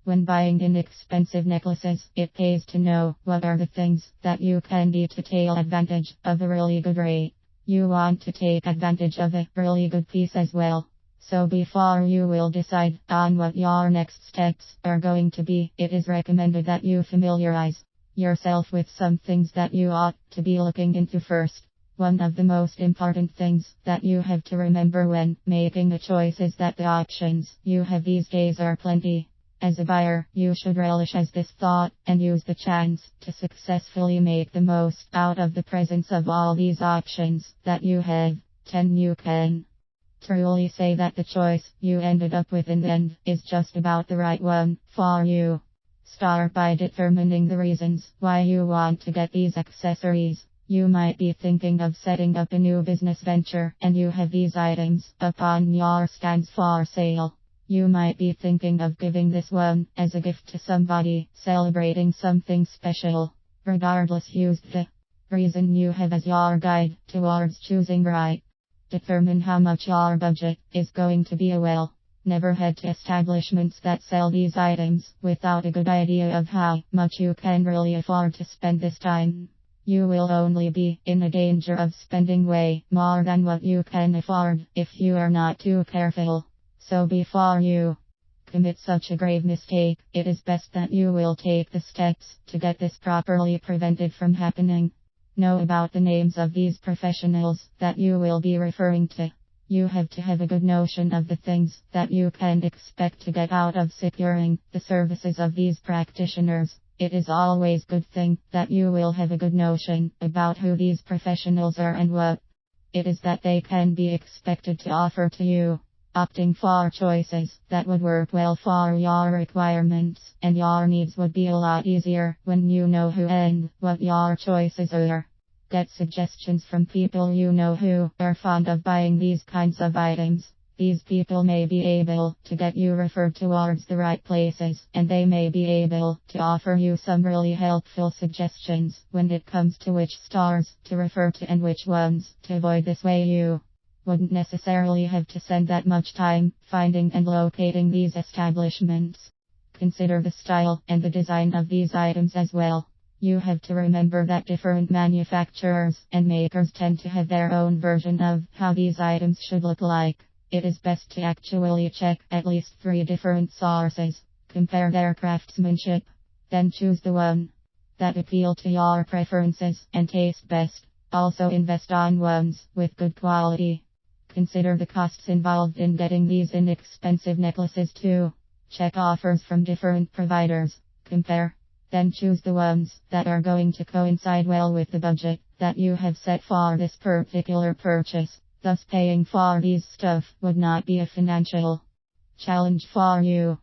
When buying inexpensive necklaces, it pays to know what are the things that you can do to take advantage of a really good rate. You want to take advantage of a really good piece as well. So before you will decide on what your next steps are going to be, it is recommended that you familiarize yourself with some things that you ought to be looking into first. One of the most important things that you have to remember when making a choice is that the options you have these days are plenty. As a buyer, you should relish as this thought and use the chance to successfully make the most out of the presence of all these options that you have. 10. You can truly say that the choice you ended up with in the end is just about the right one for you. Start by determining the reasons why you want to get these accessories. You might be thinking of setting up a new business venture and you have these items up on your stands for sale. You might be thinking of giving this one as a gift to somebody, celebrating something special. Regardless, use the reason you have as your guide towards choosing right. Determine how much your budget is going to be. Never head to establishments that sell these items without a good idea of how much you can really afford to spend this time. You will only be in a danger of spending way more than what you can afford if you are not too careful. So before you commit such a grave mistake, it is best that you will take the steps to get this properly prevented from happening. Know about the names of these professionals that you will be referring to. You have to have a good notion of the things that you can expect to get out of securing the services of these practitioners. It is always a good thing that you will have a good notion about who these professionals are and what it is that they can be expected to offer to you. Opting for choices that would work well for your requirements and your needs would be a lot easier when you know who and what your choices are. Get suggestions from people you know who are fond of buying these kinds of items. These people may be able to get you referred towards the right places, and they may be able to offer you some really helpful suggestions when it comes to which stores to refer to and which ones to avoid. This way you wouldn't necessarily have to spend that much time finding and locating these establishments. Consider the style and the design of these items as well. You have to remember that different manufacturers and makers tend to have their own version of how these items should look like. It is best to actually check at least 3 different sources, compare their craftsmanship, then choose the one that appeal to your preferences and taste best. Also invest on ones with good quality. Consider the costs involved in getting these inexpensive necklaces too. Check offers from different providers, compare, then choose the ones that are going to coincide well with the budget that you have set for this particular purchase. Thus paying for these stuff would not be a financial challenge for you.